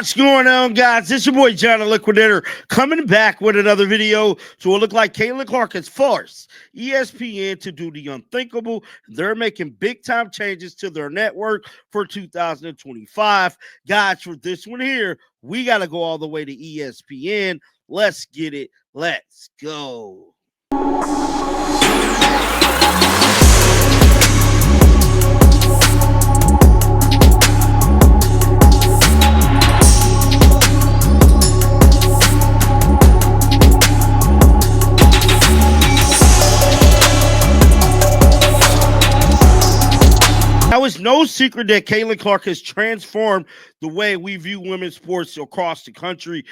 What's going on, guys? It's your boy John the Liquidator coming back with another video. So it looked like Caitlin Clark has forced ESPN to do the unthinkable. They're making big time changes to their network for 2025. Guys, for this one here, we got to go all the way to ESPN. Let's get it. Let's go. Now, it's no secret that Caitlin Clark has transformed the way we view women's sports across the country.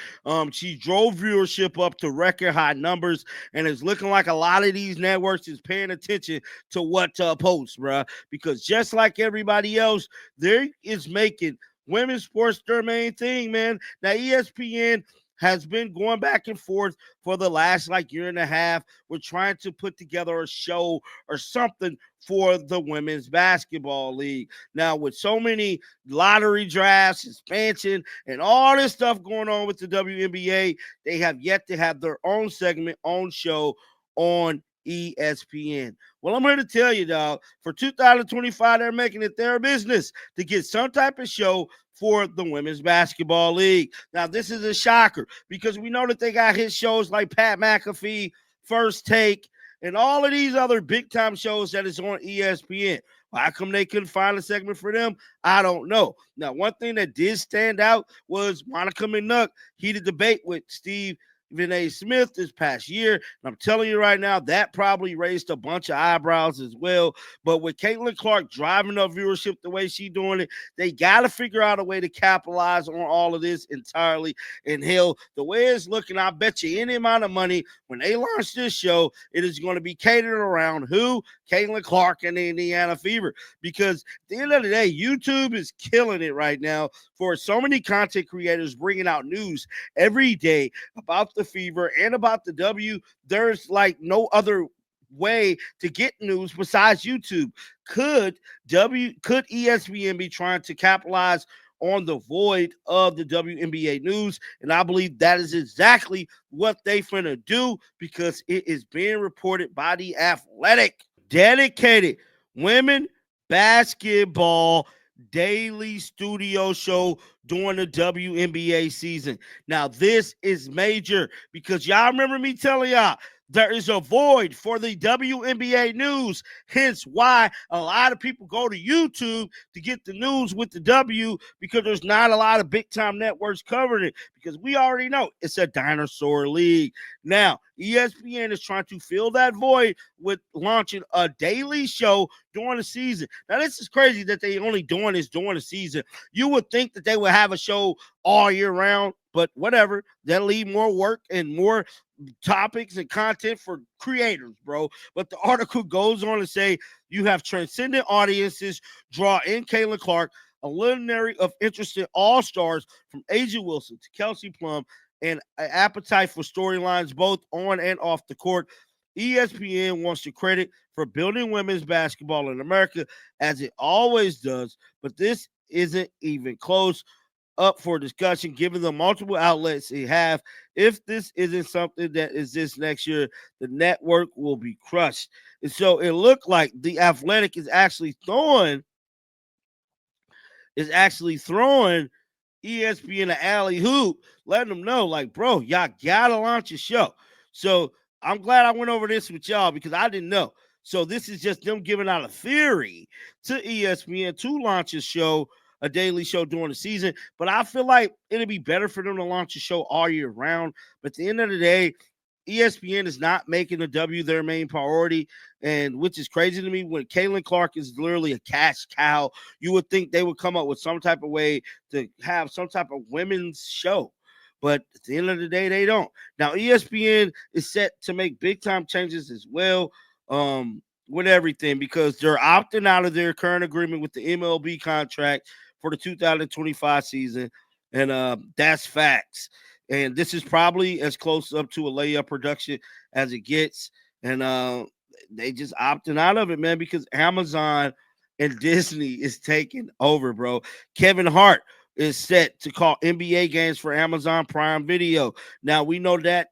She drove viewership up to record high numbers, and it's looking like a lot of these networks is paying attention to what to post, bruh. Because just like everybody else, they is making women's sports their main thing, man. Now, ESPN has been going back and forth for the last year and a half. We're trying to put together a show or something for the women's basketball league. Now, with so many lottery drafts, expansion, and all this stuff going on with the WNBA, they have yet to have their own segment, own show on ESPN. Well, I'm here to tell you, dog, for 2025, they're making it their business to get some type of show for the Women's Basketball League. Now, this is a shocker because we know that they got hit shows like Pat McAfee, First Take, and all of these other big-time shows that is on ESPN. How come they couldn't find a segment for them? I don't know. Now, one thing that did stand out was Monica McNutt heated debate with Steve A. Smith this past year. And I'm telling you right now, that probably raised a bunch of eyebrows as well. But with Caitlin Clark driving up viewership the way she's doing it, they got to figure out a way to capitalize on all of this entirely. And hell, the way it's looking, I bet you any amount of money when they launch this show, it is going to be catered around who? Caitlin Clark and the Indiana Fever. Because at the end of the day, YouTube is killing it right now for so many content creators bringing out news every day about the Fever and about the W. There's no other way to get news besides YouTube. Could ESPN be trying to capitalize on the void of the WNBA news? And I believe that is exactly what they finna do because it is being reported by The Athletic. Dedicated women basketball daily studio show during the WNBA season. Now, this is major because y'all remember me telling y'all there is a void for the WNBA news, hence why a lot of people go to YouTube to get the news with the W because there's not a lot of big-time networks covering it because we already know it's a dinosaur league. Now, ESPN is trying to fill that void with launching a daily show during the season. Now, this is crazy that they only doing this during the season. You would think that they would have a show all year round, but whatever. They'll leave more work and more topics and content for creators, bro. But the article goes on to say you have transcendent audiences draw in Caitlin Clark, a luminary of interested all-stars from Asia Wilson to Kelsey Plum, and an appetite for storylines both on and off the court. ESPN wants to credit for building women's basketball in America as it always does, but this isn't even close up for discussion given the multiple outlets they have. If this isn't something that is this next year, the network will be crushed. And so it looked like The Athletic is actually throwing ESPN an alley hoop, letting them know, bro, y'all gotta launch a show. So I'm glad I went over this with y'all because I didn't know. So this is just them giving out a theory to ESPN to launch a show, a daily show during the season. But I feel like it'd be better for them to launch a show all year round. But at the end of the day, ESPN is not making the W their main priority, and which is crazy to me when Caitlin Clark is literally a cash cow. You would think they would come up with some type of way to have some type of women's show. But at the end of the day, they don't. Now, ESPN is set to make big-time changes as well with everything because they're opting out of their current agreement with the MLB contract for the 2025 season, and that's facts. And this is probably as close up to a layup production as it gets. And they just opting out of it, man, because Amazon and Disney is taking over, bro. Kevin Hart is set to call NBA games for Amazon Prime Video. Now we know that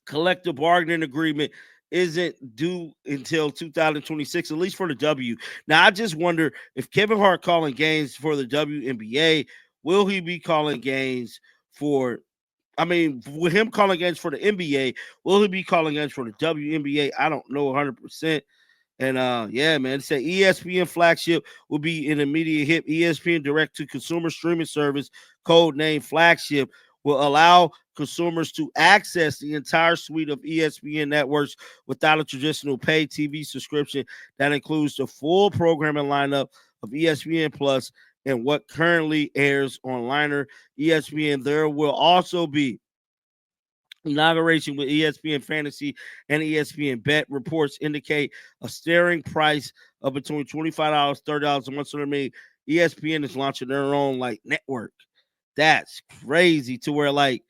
collective bargaining agreement isn't due until 2026, at least for the W. Now, I just wonder if Kevin Hart calling games for the WNBA, will he be calling games for, I mean, with him calling games for the NBA, will he be calling games for the WNBA? I don't know 100%. And yeah, man, it said ESPN flagship will be an immediate hit. ESPN direct to consumer streaming service, code name flagship, will allow consumers to access the entire suite of ESPN networks without a traditional paid TV subscription. That includes the full programming lineup of ESPN Plus and what currently airs on Liner ESPN. There will also be inauguration with ESPN Fantasy and ESPN Bet. Reports indicate a staring price of between $25, $30 a month. So I mean, ESPN is launching their own like network. That's crazy to where like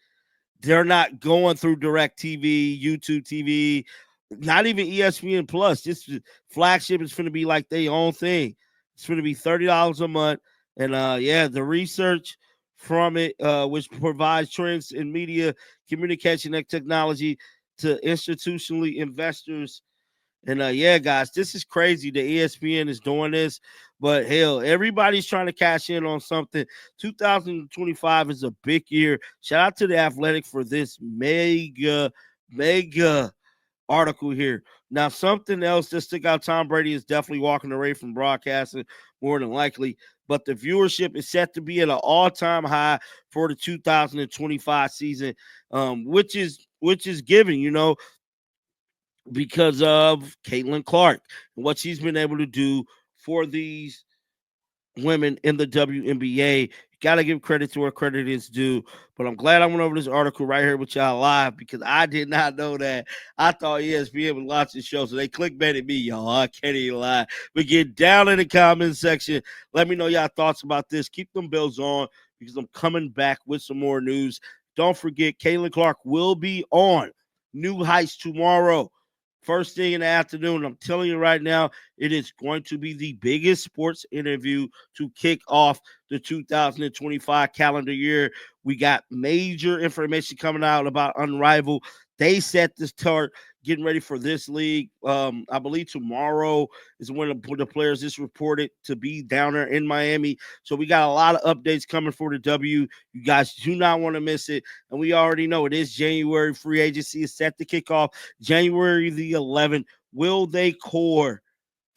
they're not going through Direct TV, YouTube TV, not even ESPN Plus. This flagship is going to be like their own thing. It's going to be $30 a month. And yeah, the research from it, which provides trends in media, communication, and technology to institutionally investors. And yeah, guys, this is crazy that ESPN is doing this, but hell, everybody's trying to cash in on something. 2025 is a big year. Shout out to the Athletic for this mega article here. Now, something else that stick out: Tom Brady is definitely walking away from broadcasting more than likely, but the viewership is set to be at an all-time high for the 2025 season, which is given, you know, because of Caitlin Clark and what she's been able to do for these women in the WNBA. Got to give credit to where credit is due. But I'm glad I went over this article right here with y'all live because I did not know that. I thought ESPN was launching the show, so they clickbaited me, y'all. I can't even lie. But get down in the comment section. Let me know y'all thoughts about this. Keep them bells on because I'm coming back with some more news. Don't forget, Caitlin Clark will be on New Heights tomorrow. First thing in the afternoon. I'm telling you right now, it is going to be the biggest sports interview to kick off the 2025 calendar year. We got major information coming out about Unrivaled. They set the start getting ready for this league. I believe tomorrow is when the players is reported to be down there in Miami. So we got a lot of updates coming for the W. You guys do not want to miss it. And we already know it is January. Free agency is set to kick off January the 11th. Will they core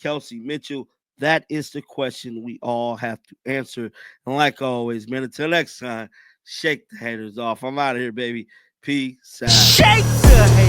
Kelsey Mitchell? That is the question we all have to answer. And like always, man, until next time, shake the haters off. I'm out of here, baby. Peace out. Shake the haters.